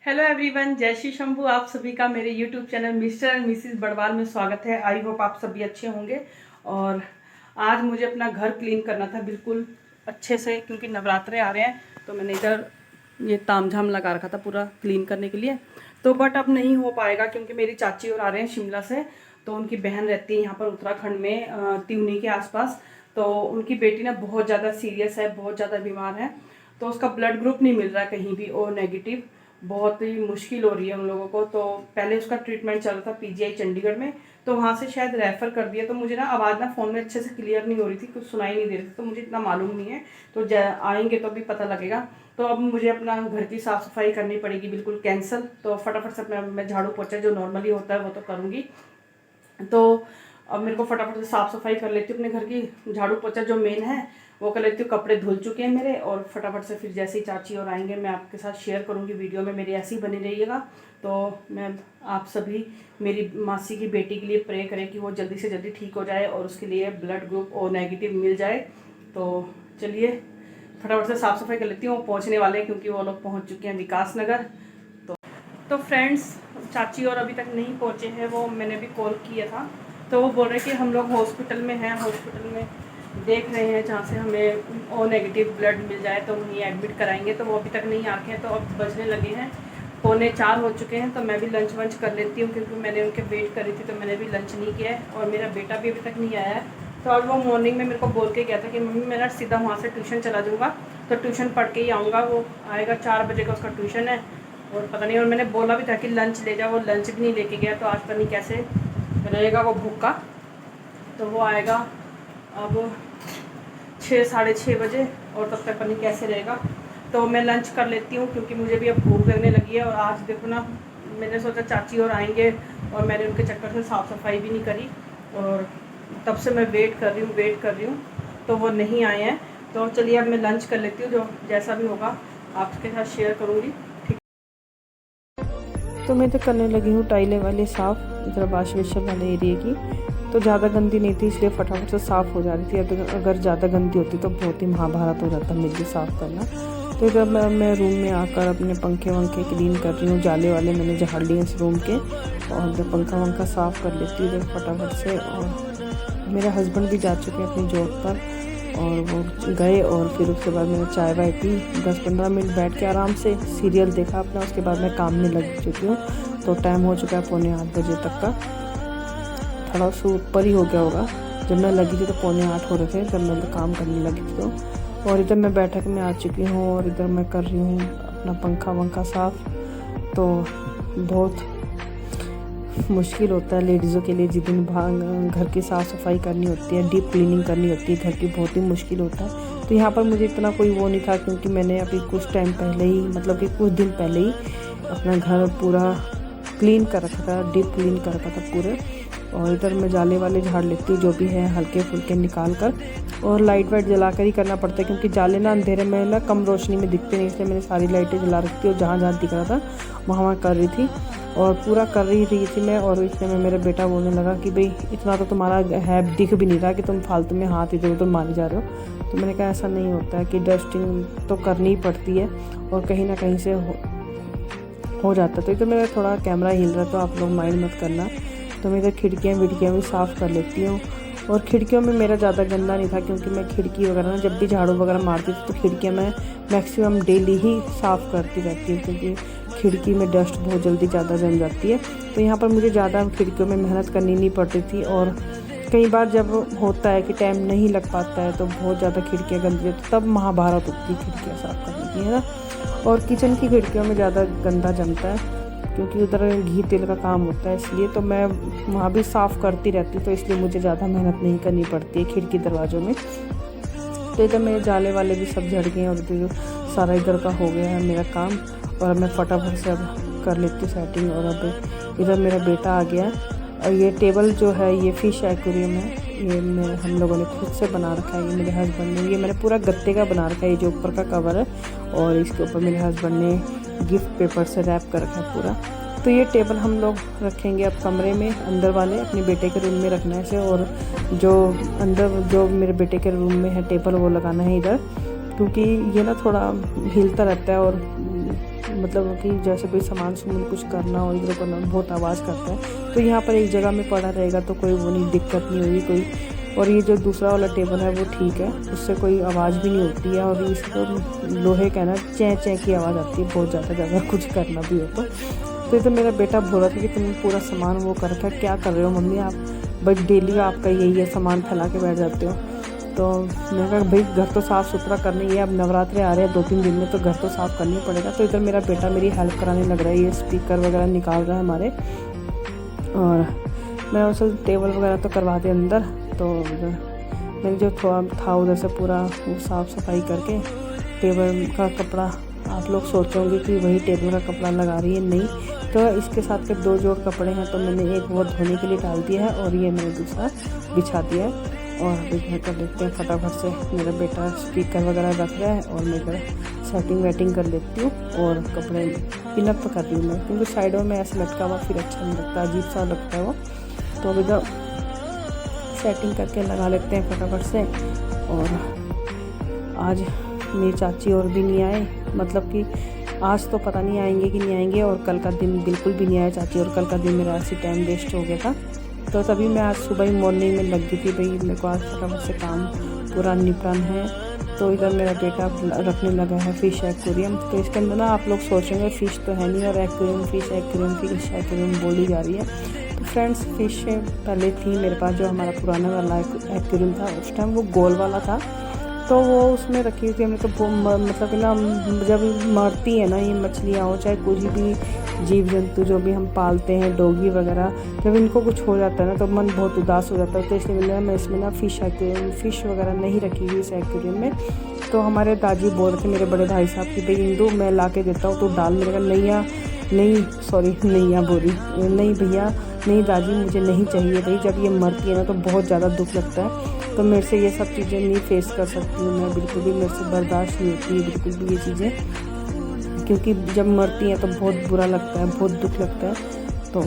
Hello everyone, जय श्री शंभू। आप सभी का मेरे YouTube channel mister and Mrs Badwal में स्वागत है। आई होप आप सभी अच्छे होंगे। और आज मुझे अपना घर क्लीन करना था बिल्कुल अच्छे से, क्योंकि नवरात्रे आ रहे हैं। तो मैंने इधर ये तामझाम लगा रखा था पूरा क्लीन करने के लिए। तो बट अब नहीं हो पाएगा, क्योंकि मेरी चाची और आ रहे हैं शिमला से। तो उनकी बहन रहती है यहाँ पर उत्तराखंड में त्यूनी के आसपास। तो उनकी बेटी ना बहुत ज़्यादा सीरियस है, बहुत ज़्यादा बीमार है। तो उसका ब्लड ग्रुप नहीं मिल रहा है कहीं भी, ओ नेगेटिव। बहुत ही मुश्किल हो रही है उन लोगों को। तो पहले उसका ट्रीटमेंट चल रहा था पीजीआई चंडीगढ़ में, तो वहाँ से शायद रेफ़र कर दिया। तो मुझे ना आवाज़ ना फ़ोन में अच्छे से क्लियर नहीं हो रही थी, कुछ सुनाई नहीं दे रही थी, तो मुझे इतना मालूम नहीं है। तो आएंगे तो भी पता लगेगा। तो अब मुझे अपना घर की साफ़ सफाई करनी पड़ेगी, बिल्कुल कैंसिल। तो फटाफट से मैं झाड़ू पोछा जो नॉर्मली होता है वो तो करूँगी। तो अब मेरे को फटाफट से साफ़ सफाई कर लेती हूँ अपने घर की। झाड़ू पोछा जो मेन है वो कर लेती हूँ। कपड़े धुल चुके हैं मेरे, और फटाफट से फिर जैसे ही चाची और आएंगे मैं आपके साथ शेयर करूँगी वीडियो में। मेरी ऐसी बनी रहिएगा। तो मैं आप सभी मेरी मासी की बेटी के लिए प्रे करें कि वो जल्दी से जल्दी ठीक हो जाए और उसके लिए ब्लड ग्रुप ओ नेगेटिव मिल जाए। तो चलिए फटाफट से साफ़ सफाई कर लेती हूँ। वो पहुँचने वाले हैं, क्योंकि वो लोग पहुँच चुके हैं विकास नगर। तो फ्रेंड्स, चाची और अभी तक नहीं पहुँचे हैं। वो मैंने भी कॉल किया था, तो वो बोल रहे कि हम लोग हॉस्पिटल में हैं, हॉस्पिटल में देख रहे हैं जहाँ से हमें ओ नेगेटिव ब्लड मिल जाए तो वहीं एडमिट कराएंगे। तो वो अभी तक नहीं आके हैं। तो अब बजने लगे हैं 3:45 हो चुके हैं। तो मैं भी लंच वंच कर लेती हूँ, क्योंकि मैंने उनके वेट करी थी। तो मैंने भी लंच नहीं किया है, और मेरा बेटा भी अभी तक नहीं आया है। तो आज वो मॉर्निंग में मेरे को बोल के गया था कि मम्मी मैं ना सीधा वहाँ से ट्यूशन चला जाऊँगा, तो ट्यूशन पढ़ के ही आऊँगा। वो आएगा 4 बजे का उसका ट्यूशन है, और पता नहीं। और मैंने बोला भी था कि लंच ले जाओ, वो लंच भी नहीं लेके गया। तो आज पता नहीं कैसे रहेगा वो भूखा। तो वो आएगा अब 6 साढ़े 6 बजे, और तब तक पता नहीं कैसे रहेगा। तो मैं लंच कर लेती हूँ, क्योंकि मुझे भी अब भूख लगने लगी है। और आज देखो ना, मैंने सोचा चाची और आएंगे, और मैंने उनके चक्कर से साफ़ सफाई भी नहीं करी। और तब से मैं वेट कर रही हूँ, तो वो नहीं आए हैं। तो चलिए अब मैं लंच कर लेती हूँ, जो जैसा भी होगा आपके साथ शेयर करूँगी। तो मैं तो करने लगी हूँ टाइलें वाले साफ़, इधर वॉश बेसिन वाले एरिया की। तो ज़्यादा गंदी नहीं थी, इसलिए फटाफट से साफ़ हो जा रही थी। अगर ज़्यादा गंदी होती तो बहुत ही महाभारत हो जाता मेरे लिए साफ़ करना। तो इधर मैं रूम में आकर अपने पंखे वंखे क्लीन कर रही हूँ। जाले वाले मैंने झाड़ लिए इस रूम के, और इधर पंखा वंखा साफ़ कर लेती हूँ इधर फटाफट से। और मेरे हस्बैंड भी जा चुके हैं अपनी जॉब पर, और वो गए। और फिर उसके बाद मैंने चाय वाय पी, 10-15 मिनट बैठ के आराम से सीरियल देखा अपना। उसके बाद मैं काम में लग चुकी हूँ। तो टाइम हो चुका है 7:45 बजे तक का, थोड़ा सा ऊपर ही हो गया होगा। जब मैं लगी थी तो 7:45 हो रहे थे, जब मैं काम करने लगी थी। तो और इधर मैं बैठक में आ चुकी हूँ, और इधर मैं कर रही हूँ अपना पंखा वंखा साफ़। तो बहुत मुश्किल होता है लेडीज़ों के लिए, जिस दिन घर की साफ़ सफाई करनी होती है, डीप क्लीनिंग करनी होती है घर की, बहुत ही मुश्किल होता है। तो यहाँ पर मुझे इतना कोई वो नहीं था, क्योंकि मैंने अभी कुछ टाइम पहले ही, मतलब कि कुछ दिन पहले ही अपना घर पूरा क्लीन कर रखा था, डीप क्लीन कर रखा था पूरे। और इधर मैं जाले वाले झाड़ लेती हूँ, जो भी है हल्के फुल्के निकाल कर। और लाइट वाइट जला कर ही करना पड़ता है, क्योंकि जाले ना अंधेरे में ना कम रोशनी में दिखते नहीं, इसलिए मैंने सारी लाइटें जला रखी थी। और जहाँ जहाँ दिख रहा था वहाँ कर रही थी, और पूरा कर रही थी मैं। और इसमें मेरा बेटा बोलने लगा कि भाई इतना तो तुम्हारा है, दिख भी नहीं रहा कि तुम फालतू में हाथ इधर उधर मारे जा रहे हो। तो मैंने कहा ऐसा नहीं होता है, कि डस्टिंग तो करनी ही पड़ती है, और कहीं ना कहीं से हो जाता है। तो इधर मेरा थोड़ा कैमरा हिल रहा है, तो आप लोग माइंड मत करना। तो मैं इधर खिड़कियाँ भी साफ़ कर लेती हूँ। और खिड़कियों में मेरा ज़्यादा गंदा नहीं था, क्योंकि मैं खिड़की वगैरह ना जब भी झाड़ू वगैरह मारती थी, तो खिड़कियाँ मैं मैक्सिमम डेली ही साफ़ करती रहती हूँ, क्योंकि खिड़की में डस्ट बहुत जल्दी ज़्यादा जम जाती है। तो यहाँ पर मुझे ज़्यादा खिड़कियों में मेहनत करनी नहीं पड़ती थी। और कई बार जब होता है कि टाइम नहीं लग पाता है, तो बहुत ज़्यादा खिड़कियाँ गंदी है, तो तब महाभारत होती है खिड़कियाँ साफ़ करने की, है ना। और किचन की खिड़कियों में ज़्यादा गंदा जमता है, क्योंकि उधर घी तेल का काम होता है, इसलिए तो मैं वहाँ भी साफ़ करती रहती हूँ। तो इसलिए मुझे ज़्यादा मेहनत नहीं करनी पड़ती है खिड़की दरवाज़ों में। तो इधर मेरे जाले वाले भी सब झड़ गए हैं, और इधर सारा इधर का हो गया है मेरा काम। और मैं फटाफट से अब कर लेती हूँ सेटिंग। और अब इधर मेरा बेटा आ गया, और ये टेबल जो है ये फ़िश एक्वेरियम है, ये हम लोगों ने खुद से बना रखा है। ये मेरे हस्बैंड ने, ये मैंने पूरा गत्ते का बना रखा है, ये जो ऊपर का कवर है, और इसके ऊपर मेरे हस्बैंड ने गिफ्ट पेपर से रैप कर रखा है पूरा। तो ये टेबल हम लोग रखेंगे अब कमरे में, अंदर वाले अपने बेटे के रूम में रखना है इसे। और जो अंदर जो मेरे बेटे के रूम में है टेबल, वो लगाना है इधर, क्योंकि ये ना थोड़ा हिलता रहता है, और मतलब कि जैसे कोई सामान सुमान कुछ करना हो, इधर करना, बहुत आवाज़ करता है। तो यहाँ पर एक जगह में पड़ा रहेगा तो कोई वो नहीं, दिक्कत नहीं होगी कोई। और ये जो दूसरा वाला टेबल है वो ठीक है, उससे कोई आवाज़ भी नहीं होती है। और इसको लोहे का ना चैं चैं की आवाज़ आती है बहुत ज़्यादा कुछ करना भी हो तो ये तो मेरा बेटा बोल रहा था कि तुम पूरा सामान वो कर रखा, क्या कर रहे हो मम्मी आप, बस डेली का आपका यही है, सामान फैला के बैठ जाते हो। तो मैंने कहा भाई घर तो साफ़ सुथरा करना ही है, अब नवरात्रे आ रहे हैं 2-3 दिन में, तो घर तो साफ़ करना ही पड़ेगा। तो इधर मेरा बेटा मेरी हेल्प कराने लग रहा है, ये स्पीकर वगैरह निकाल रहा है हमारे, और मैं उसे टेबल वगैरह तो करवा दे अंदर। तो मैंने जो थोड़ा था उधर से पूरा वो साफ़ सफाई करके, टेबल का कपड़ा, आप लोग सोचोगे कि वही टेबल का कपड़ा लगा रही है, नहीं, तो इसके साथ के 2 जोड़ कपड़े हैं, तो मैंने एक वो धोने के लिए डाल दिया है और ये मैंने दूसरा बिछा दिया है। और अभी घर कर लेते हैं फटाफट से, मेरा बेटा स्पीकर वगैरह रख रहा है और मैं इधर सेटिंग वेटिंग कर लेती हूँ और कपड़े पिनअप कर रही हूँ मैं, क्योंकि साइडों में ऐसे लटका हुआ फिर अच्छा नहीं लगता, अजीब सा लगता है वो। तो अभी इधर सेटिंग करके लगा लेते हैं फटाफट से। और आज मेरी चाची और भी नहीं आए, मतलब कि आज तो पता नहीं आएंगे कि नहीं आएंगे, और कल का दिन बिल्कुल भी नहीं आए चाची, और कल का दिन मेरा ऐसे टाइम वेस्ट हो गया था। तो तभी मैं आज सुबह ही मॉर्निंग में लग गई थी, भाई मेरे को आज फटाफट से काम पूरा निपटान है। तो इधर मेरा बेटा रखने लगा है फ़िश एक्वेरियम। तो इसके अंदर ना आप लोग सोचेंगे फ़िश तो है नहीं, और एक्वेरियम फ़िश एक्वेरियम बोली जा रही है। तो फ्रेंड्स फ़िश पहले थी मेरे पास, जो हमारा पुराना वाला एक्वेरियम था, उस टाइम वो गोल वाला था, तो वो उसमें रखी हुई थी हमने। तो मतलब कि ना जब मरती है ना ये मछलियाँ हो, चाहे कुछ भी जीव जंतु जो भी हम पालते हैं, डॉगी वगैरह, जब इनको कुछ हो जाता है ना तो मन बहुत उदास हो जाता है। तो इसलिए मैं इसमें ना फ़िश वगैरह नहीं रखी हुई इस एक्वेरियम में। तो हमारे दादी बोल रहे थे, मेरे बड़े भाई साहब की, भाई इंदू मैं ला के देता हूँ तो डाल। मेरे का नैया बोली, नहीं भैया नहीं दादी मुझे नहीं चाहिए भाई, जब ये मरती है ना तो बहुत ज़्यादा दुख लगता है। तो मेरे से ये सब चीज़ें नहीं फेस कर सकती हूँ मैं, बिल्कुल भी मेरे से बर्दाश्त नहीं होती है बिल्कुल भी ये चीज़ें, क्योंकि जब मरती हैं तो बहुत बुरा लगता है, बहुत दुख लगता है। तो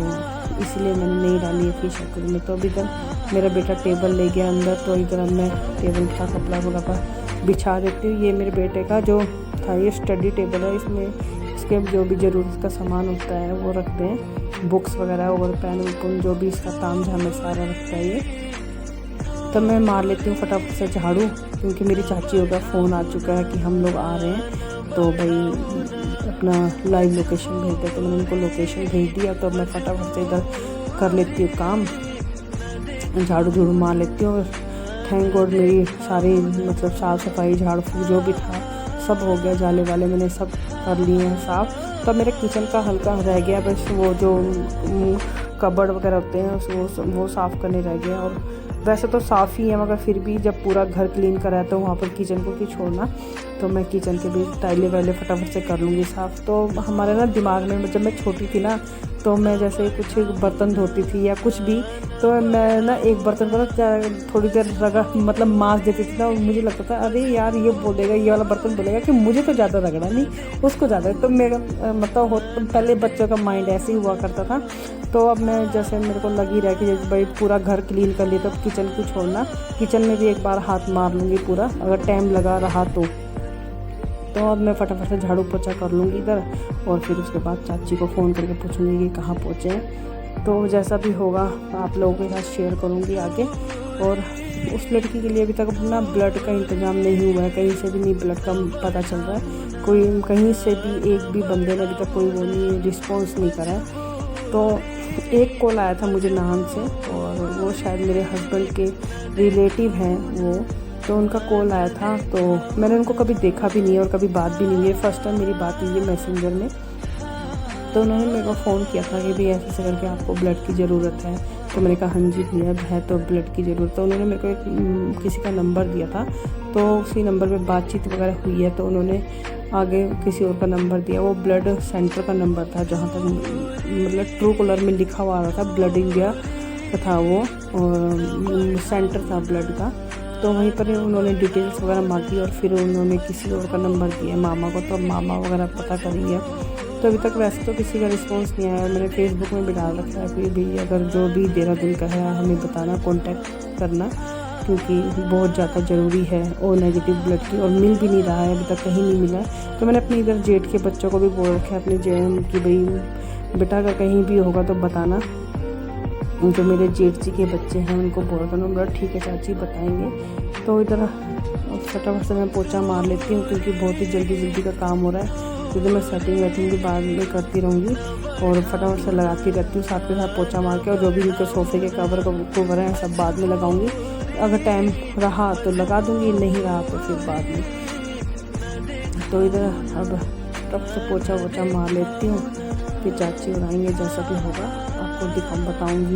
इसलिए मैंने नहीं डाली है फ़िश एक्वेरियम में। तो अभी इधर मेरा बेटा टेबल ले गया अंदर, तो इधर मैं टेबल का कपड़ा वगैरह बिछा देती हूँ। ये मेरे बेटे का जो था ये स्टडी टेबल है, इसमें इसके जो भी ज़रूरत का सामान होता है वो रखते हैं, बुक्स वगैरह और पेन उन जो भी इसका ताम झाम में सारा रखता है ये। तब मैं मार लेती हूँ फटाफट से झाड़ू, क्योंकि मेरी चाचियों का फ़ोन आ चुका है कि हम लोग आ रहे हैं, तो भाई अपना लाइव लोकेशन भेज दे। तो मैंने उनको लोकेशन भेज दिया। तो मैं फटाफट से इधर कर लेती हूँ काम, झाड़ू मार लेती हूँ। थैंक गॉड मेरी सारी मतलब साफ़ सफाई झाड़ फूक जो भी था सब हो गया, जाले वाले मैंने सब कर लिए हैं साफ़। तब मेरे किचन का हल्का रह गया, बस वो जो कबर्ड वगैरह होते हैं वो साफ़ करने रह गया। और वैसे तो साफ़ ही है, मगर फिर भी जब पूरा घर क्लीन कराया तो वहाँ पर किचन को क्यों छोड़ना। तो मैं किचन के भी टाइलें वाइलें फटाफट से कर लूँगी साफ़। तो हमारे ना दिमाग में जब मैं छोटी थी ना, तो मैं जैसे कुछ बर्तन धोती थी या कुछ भी, तो मैं ना एक बर्तन को ना थोड़ी देर रगड़ मतलब मांज देती थी ना, और मुझे लगता था अरे यार ये बोलेगा, ये वाला बर्तन बोलेगा कि मुझे तो ज़्यादा रगड़ा नहीं उसको ज़्यादा। तो मेरा मतलब पहले बच्चों का माइंड ऐसे ही हुआ करता था। तो अब मैं जैसे मेरे को लगी रहा कि जैसे भाई पूरा घर क्लीन कर लिया, तो किचन को छोड़ना, किचन में भी एक बार हाथ मार लूँगी पूरा, अगर टाइम लगा रहा तो अब मैं फटाफट से झाड़ू पोछा कर लूँगी इधर। और फिर उसके बाद चाची को फ़ोन करके पूछूँगी कि कहाँ पहुँचे हैं। तो जैसा भी होगा आप लोगों के साथ शेयर करूँगी आगे। और उस लड़की के लिए अभी तक अपना ब्लड का इंतज़ाम नहीं हुआ है, कहीं से भी नहीं ब्लड का पता चल रहा है, कोई कहीं से भी एक भी बंदे ने अभी तक कोई वो नहीं रिस्पॉन्स नहीं करा है। तो एक कॉल आया था मुझे नाम से, और वो शायद मेरे हस्बैंड के रिलेटिव हैं वो, तो उनका कॉल आया था। तो मैंने उनको कभी देखा भी नहीं है और कभी बात भी नहीं हुई है, फर्स्ट टाइम मेरी बात हुई है मैसेंजर में। तो उन्होंने मेरे को फ़ोन किया था कि भाई ऐसे करके आपको ब्लड की ज़रूरत है। तो मैंने कहा हाँ जी भैया है तो ब्लड की ज़रूरत। तो उन्होंने मेरे को एक किसी का नंबर दिया था, तो उसी नंबर पे बातचीत वगैरह हुई है। तो उन्होंने आगे किसी और का नंबर दिया, वो ब्लड सेंटर का नंबर था, जहाँ तक मतलब ट्रू कॉलर में लिखा हुआ आ रहा था ब्लड इंडिया का था वो, और सेंटर था ब्लड का। तो वहीं पर उन्होंने डिटेल्स वगैरह मांगी, और फिर उन्होंने किसी और का नंबर दिया मामा को। तो मामा वगैरह पता करेंगे। तो अभी तक वैसे तो किसी का रिस्पांस नहीं आया। मैंने फेसबुक में भी डाल रखा है कि भाई अगर जो भी देहरादून का है हमें बताना, कांटेक्ट करना। क्योंकि बहुत ज़्यादा ज़रूरी है ओ नेगेटिव ब्लड की, और मिल भी नहीं रहा है, अभी तक कहीं नहीं मिला। तो मैंने अपने इधर जेठ के बच्चों को भी बोल रखा है अपने जेठ कि भाई बेटा अगर कहीं भी होगा तो बताना। जो मेरे जेठ जी के बच्चे हैं उनको बोल रहा था, ठीक है चाची बताएंगे। तो इधर फटाफट से मैं पोछा मार लेती हूँ क्योंकि बहुत ही जल्दी का काम हो रहा है। क्योंकि मैं सेटिंग वेटिंग भी बाद में करती रहूँगी और फटाफट से लगाती रहती हूँ साथ के साथ पोछा मार के। और जो भी उनके सोफ़े के कवर हैं सब बाद में लगाऊंगी। अगर टाइम रहा तो लगा दूंगी, नहीं रहा तो फिर बाद में। तो इधर अब टप से पोछा वोछा मार लेती हूँ, फिर चाची और आएंगे, जैसा भी होगा आपको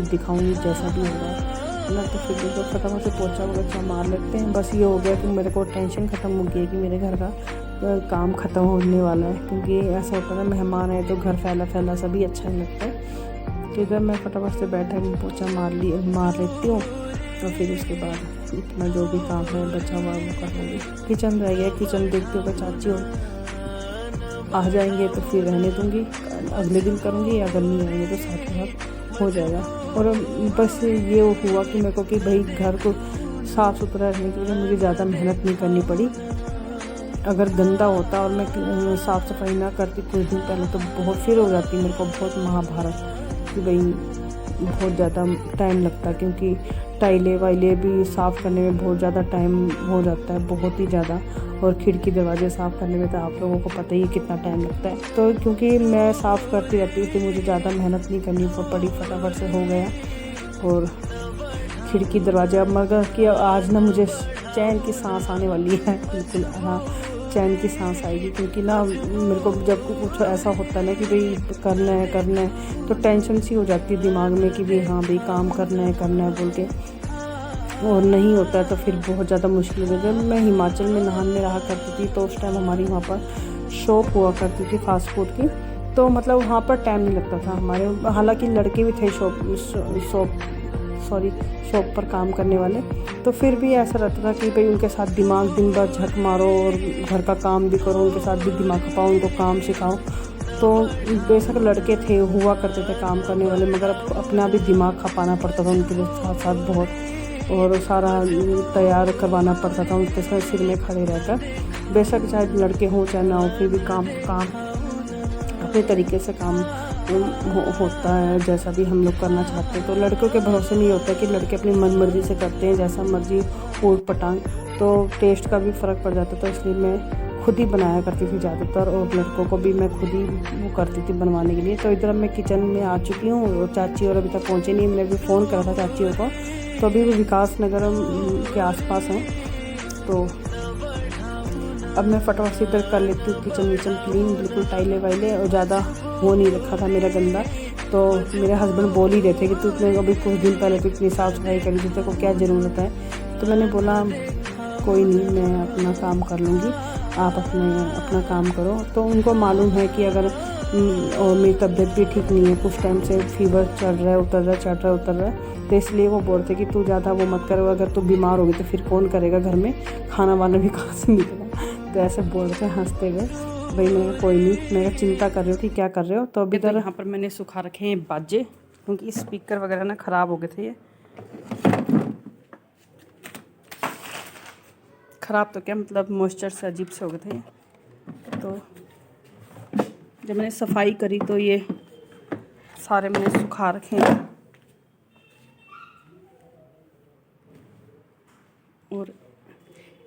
दिखाऊंगी जैसा भी होगा ना। तो फिर देखो फटाफट से पोछा वोछा मार लेते हैं। बस ये हो गया कि मेरे को टेंशन ख़त्म हो गई है कि मेरे घर का काम ख़त्म होने वाला है। क्योंकि ऐसा होता है ना, मेहमान है तो घर फैला सभी अच्छा नहीं लगता है। तो इधर मैं फटाफट से बैठा पोछा मार लेती हूँ। तो फिर उसके बाद इतना जो भी काम है बचा हुआ वो कर लूँगी। किचन रह गया, किचन देखते हुए चाची और आ जाएंगे तो फिर रहने दूँगी, अगले दिन करूँगी। अगर नहीं आएंगे तो साथ के साथ हो जाएगा। और बस ये हुआ कि मेरे को कि भाई घर को साफ़ सुथरा रखने के लिए मुझे ज़्यादा मेहनत नहीं करनी पड़ी। अगर गंदा होता और मैं साफ़ सफाई ना करती कुछ दिन पहले तो बहुत फिर हो जाती मेरे को बहुत महाभारत कि भाई बहुत ज़्यादा टाइम लगता। क्योंकि टाइलें वाइलें भी साफ़ करने में बहुत ज़्यादा टाइम हो जाता है, बहुत ही ज़्यादा। और खिड़की दरवाजे साफ़ करने में तो आप लोगों को पता ही है कितना टाइम लगता है। तो क्योंकि मैं साफ़ करती रहती हूँ तो मुझे ज़्यादा मेहनत नहीं करनी पड़ी, फटाफट से हो गया। और खिड़की दरवाजे अब मगर कि आज ना मुझे चैन की सांस आने वाली है, बिल्कुल हाँ चैन की सांस आएगी। क्योंकि ना मेरे को जब कुछ ऐसा होता है ना कि भाई करना है तो टेंशन सी हो जाती है दिमाग में कि भाई हाँ भाई काम करना है बोल के, और नहीं होता है तो फिर बहुत ज़्यादा मुश्किल हो जाती है। मैं हिमाचल में नाहन में रहा करती थी तो उस टाइम हमारी वहाँ पर शॉप हुआ करती थी फास्ट फूड की। तो मतलब वहाँ पर टाइम नहीं लगता था हमारे, हालांकि लड़के भी थे शॉप पर काम करने वाले। तो फिर भी ऐसा रहता था कि भाई उनके साथ दिमाग दिन भर झक मारो और घर का काम भी करो, उनके साथ भी दिमाग खपाओ, उनको काम सिखाओ। तो बेशक लड़के थे हुआ करते थे काम करने वाले, मगर अपना भी दिमाग खपाना पड़ता था उनके साथ बहुत, और सारा तैयार करवाना पड़ता था उनके साथ सिर में खड़े रहकर। बेशक चाहे लड़के हों चाहे ना हो, फिर भी काम अपने तरीके से काम होता है जैसा भी हम लोग करना चाहते हैं। तो लड़कों के भरोसे नहीं होता कि लड़के अपनी मन मर्जी से करते हैं जैसा मर्जी ऊट पटांग, तो टेस्ट का भी फ़र्क पड़ जाता था। इसलिए मैं खुद ही बनाया करती थी ज़्यादातर, और लड़कों को भी मैं खुद ही वो करती थी बनवाने के लिए। तो इधर मैं किचन में आ चुकी हूँ और चाची और अभी तक पहुँचे नहीं। मैंने अभी फ़ोन करा था चाची को, तो अभी वो विकास नगर के आसपास हैं। तो अब मैं फटाफट से इधर कर लेती हूँ किचन विचन क्लीन, बिल्कुल टाइले वाइले, और ज़्यादा हो नहीं रखा था मेरा गंदा। तो मेरे हस्बैंड बोल ही रहे थे कि तूने अभी कुछ दिन पहले तो इतनी साफ़ सफाई करी थी, तेरे को क्या ज़रूरत है। तो मैंने बोला कोई नहीं, मैं अपना काम कर लूँगी, आप अपना काम करो। तो उनको मालूम है कि अगर और मेरी तबीयत भी ठीक नहीं है, कुछ टाइम से फीवर चढ़ रहा है उतर रहा है, तो इसलिए वो बोलते कि तू ज़्यादा वो मत करो, अगर तू बीमार होगी तो फिर कौन करेगा घर में, खाना वाना भी कहाँ से मिलेगा। तो ऐसे बोल रहे थे हंसते हुए। भाई मैंने कोई नहीं, मैं चिंता कर रही हूँ कि क्या कर रहे हो। तो अभी इधर यहाँ पर मैंने सुखा रखे हैं बाजे, क्योंकि स्पीकर वगैरह ना ख़राब हो गए थे। ये ख़राब तो क्या मतलब मॉइस्चर से अजीब से हो गए थे। तो जब मैंने सफाई करी तो ये सारे मैंने सुखा रखे हैं। और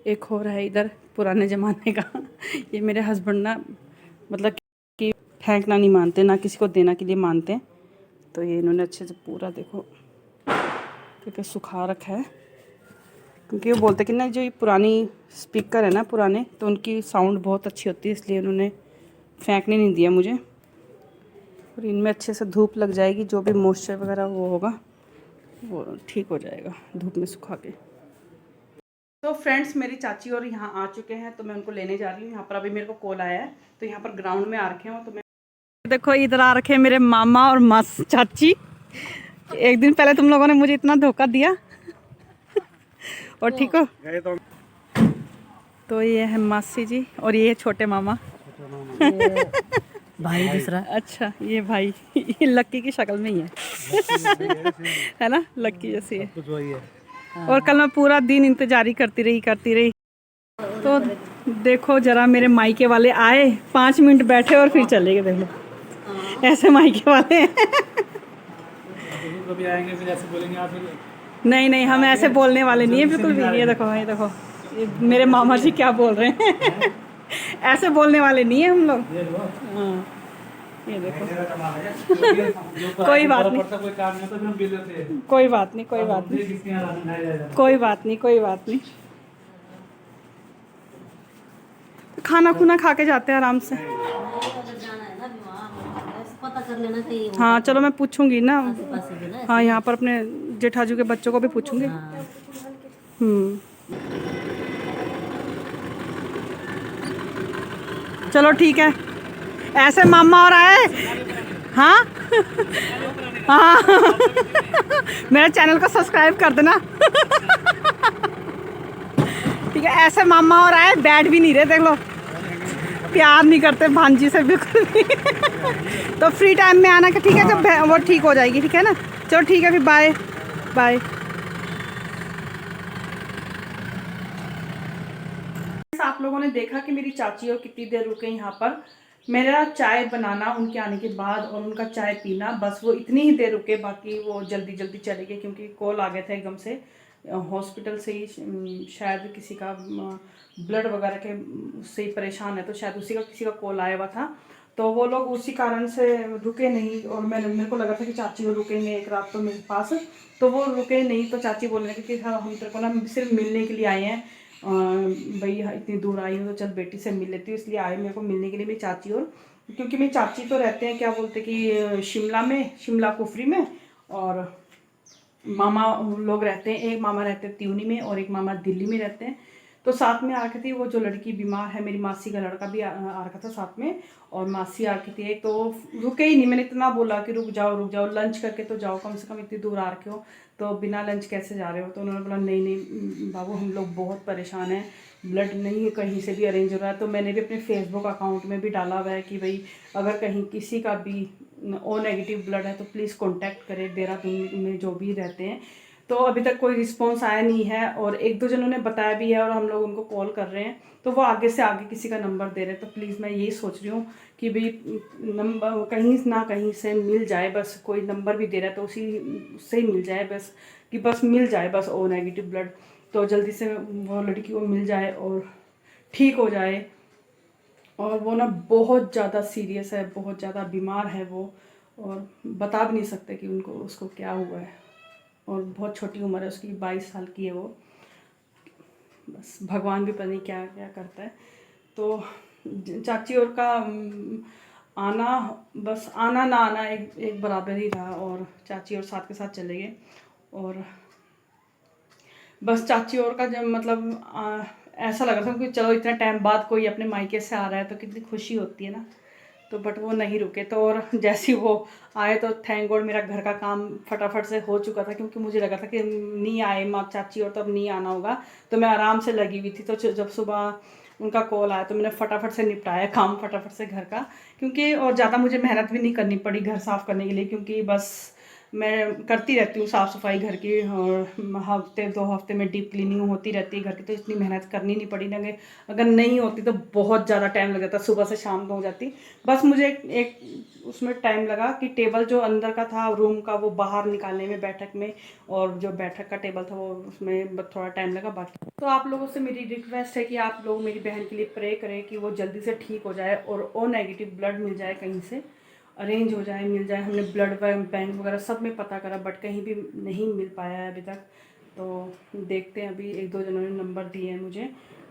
एक और है इधर पुराने ज़माने का ये मेरे हस्बैंड ना मतलब कि फेंकना नहीं मानते, ना किसी को देना के लिए मानते हैं। तो ये इन्होंने अच्छे से पूरा देखो क्योंकि सुखा रखा है, क्योंकि वो बोलते कि ना जो ये पुरानी स्पीकर है ना पुराने, तो उनकी साउंड बहुत अच्छी होती है, इसलिए उन्होंने फेंकने नहीं दिया मुझे। और इनमें अच्छे से धूप लग जाएगी, जो भी मॉइस्चर वगैरह वो होगा वो ठीक हो जाएगा धूप में सुखा के। तो फ्रेंड्स मेरी चाची और यहाँ आ चुके हैं, तो मैं उनको लेने जा रही हूँ। यहाँ पर अभी मेरे को कॉल आया है, तो यहाँ पर ग्राउंड में आ रखे हैं। तो मैं देखो इधर आ रखे हैं मेरे मामा और चाची। एक दिन पहले तुम लोगों ने मुझे इतना धोखा दिया और ठीक हो। तो ये है मासी जी और ये है छोटे मामा भाई दूसरा। अच्छा ये भाई ये लक्की की शक्ल में ही है है ना, लक्की जैसी है। कुछ वही है। और कल मैं पूरा दिन इंतजारी करती रही। तो देखो जरा मेरे मायके वाले आए, 5 मिनट बैठे और फिर चले गए। देख लो ऐसे मायके वाले हैं। कभी आएंगे फिर ऐसे बोलेंगे आप नहीं नहीं, हम ऐसे बोलने वाले नहीं है बिल्कुल भी। ये देखो ये मेरे मामा जी क्या बोल रहे हैं। ऐसे बोलने वाले नहीं है हम लोग। हाँ ये देखो। कोई बात नहीं, कोई काम नहीं तो फिर हम बिल देते हैं। कोई बात नहीं, कोई बात नहीं, कोई बात नहीं, कोई बात नहीं। खाना खुना खा के जाते हैं आराम से। पता कर लेना चाहिए। हाँ चलो मैं पूछूंगी ना। पास ही ना। हाँ यहाँ पर अपने जेठाजू के बच्चों को भी पूछूंगी। चलो ठीक है। ऐसे मामा और आए। हाँ हाँ मेरे चैनल को सब्सक्राइब कर देना। ठीक है, ऐसे मामा और आए, बैठ भी नहीं रहे, देख लो प्यार नहीं करते भांजी से बिल्कुल भी। तो फ्री टाइम में आना, कि ठीक है जब वो ठीक हो जाएगी, ठीक है ना। चलो ठीक है फिर, बाय बाय। आप लोगों ने देखा कि मेरी चाची और कितनी देर रुके यहाँ पर। मेरा चाय बनाना उनके आने के बाद और उनका चाय पीना, बस वो इतनी ही देर रुके, बाकी वो जल्दी जल्दी चले गए क्योंकि कॉल आ गया था एकदम से हॉस्पिटल से ही। शायद किसी का ब्लड वगैरह के उससे ही परेशान है, तो शायद उसी का किसी का कॉल आया हुआ था, तो वो लोग उसी कारण से रुके नहीं। और मेरे को लगा था कि चाची वो रुकेंगे एक रात तो मेरे पास, तो वो रुके नहीं। तो चाची बोलने लगी कि हाँ हम तेरे को ना सिर्फ मिलने के लिए आए हैं, भाई इतनी दूर आई हूँ तो चल बेटी से मिल लेती हूँ, इसलिए आए मेरे को मिलने के लिए मेरी चाची। और क्योंकि मेरी चाची तो रहते हैं क्या बोलते कि शिमला कुफरी में, और मामा लोग रहते हैं, एक मामा रहते हैं त्यूनी में और एक मामा दिल्ली में रहते हैं। तो साथ में आ रखी थी वो जो लड़की बीमार है, मेरी मासी का लड़का भी आ रखा था साथ में, और मासी आ रखी थी एक। तो रुके ही नहीं, मैंने इतना बोला कि रुक जाओ लंच करके तो जाओ, कम से कम इतनी दूर आ रखे हो तो बिना लंच कैसे जा रहे हो। तो उन्होंने बोला नहीं नहीं बाबू हम लोग बहुत परेशान हैं, ब्लड नहीं कहीं से भी अरेंज हो रहा है। तो मैंने भी अपने फेसबुक अकाउंट में भी डाला हुआ है कि भाई अगर कहीं किसी का भी ओ नेगेटिव ब्लड है तो प्लीज़ कॉन्टैक्ट करें, देहरादून में जो भी रहते हैं। तो अभी तक कोई रिस्पांस आया नहीं है, और 1-2 जनों ने बताया भी है और हम लोग उनको कॉल कर रहे हैं, तो वो आगे से आगे किसी का नंबर दे रहे हैं। तो प्लीज़ मैं यही सोच रही हूँ कि भाई नंबर कहीं ना कहीं से मिल जाए, बस कोई नंबर भी दे रहा है तो उससे ही मिल जाए, बस कि बस मिल जाए बस ओ नेगेटिव ब्लड, तो जल्दी से वो लड़की को मिल जाए और ठीक हो जाए। और वो ना बहुत ज़्यादा सीरियस है, बहुत ज़्यादा बीमार है वो, और बता भी नहीं सकते कि उसको क्या हुआ है, और बहुत छोटी उम्र है उसकी, 22 साल की है वो। बस भगवान भी पता नहीं क्या क्या करता है। तो चाची और का आना, बस आना ना आना एक बराबर ही रहा, और चाची और साथ के साथ चले गए। और बस चाची और का जब मतलब ऐसा लगा था कि चलो इतने टाइम बाद कोई अपने मायके से आ रहा है तो कितनी खुशी होती है ना। तो बट वो नहीं रुके, तो और जैसे ही वो आए तो थैंक गॉड मेरा घर का काम फटाफट से हो चुका था, क्योंकि मुझे लगा था कि नहीं आए माँ चाची और तो अब नहीं आना होगा। तो मैं आराम से लगी हुई थी, तो जब सुबह उनका कॉल आया तो मैंने फटाफट से निपटाया काम, फटाफट से घर का, क्योंकि और ज़्यादा मुझे मेहनत भी नहीं करनी पड़ी घर साफ़ करने के लिए, क्योंकि बस मैं करती रहती हूँ साफ़ सफाई घर की, और हफ्ते 2 हफ्ते में डीप क्लीनिंग होती रहती है घर की, तो इतनी मेहनत करनी नहीं पड़ी ना। अगर नहीं होती तो बहुत ज़्यादा टाइम लग जाता, सुबह से शाम को हो जाती। बस मुझे एक उसमें टाइम लगा कि टेबल जो अंदर का था रूम का वो बाहर निकालने में बैठक में, और जो बैठक का टेबल था वो उसमें थोड़ा टाइम लगा। बाकी तो आप लोगों से मेरी रिक्वेस्ट है कि आप लोग मेरी बहन के लिए प्रे करें कि वो जल्दी से ठीक हो जाए और ओ नेगेटिव ब्लड मिल जाए, कहीं से अरेंज हो जाए, मिल जाए। हमने ब्लड बैंक वगैरह सब में पता करा बट कहीं भी नहीं मिल पाया है अभी तक। तो देखते हैं, अभी 1-2 जनों ने नंबर दिए हैं मुझे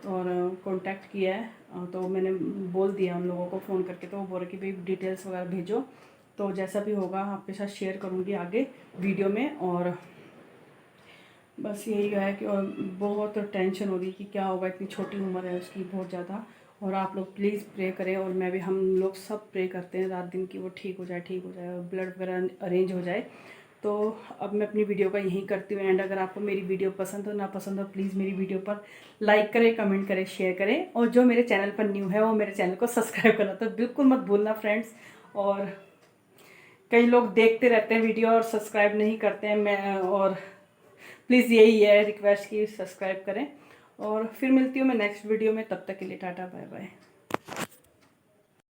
और कांटेक्ट किया है, तो मैंने बोल दिया उन लोगों को फ़ोन करके, तो वो बोल रहे कि भाई डिटेल्स वगैरह भेजो, तो जैसा भी होगा आपके साथ शेयर करूँगी आगे वीडियो में। और बस यही है कि और बहुत टेंशन हो रही कि क्या होगा, इतनी छोटी उम्र है उसकी बहुत ज़्यादा। और आप लोग प्लीज़ प्रे करें, और मैं भी, हम लोग सब प्रे करते हैं रात दिन की वो ठीक हो जाए और ब्लड वगैरह अरेंज हो जाए। तो अब मैं अपनी वीडियो का यहीं करती हूँ एंड। अगर आपको मेरी वीडियो पसंद हो ना पसंद हो, प्लीज़ मेरी वीडियो पर लाइक करें, कमेंट करें, शेयर करें, और जो मेरे चैनल पर न्यू है वो मेरे चैनल को सब्सक्राइब करना तो बिल्कुल मत भूलना फ्रेंड्स। और कई लोग देखते रहते हैं वीडियो और सब्सक्राइब नहीं करते हैं, मैं और प्लीज़ यही है रिक्वेस्ट कि सब्सक्राइब करें, और फिर मिलती हूँ मैं नेक्स्ट वीडियो में। तब तक के लिए टाटा बाय बाय।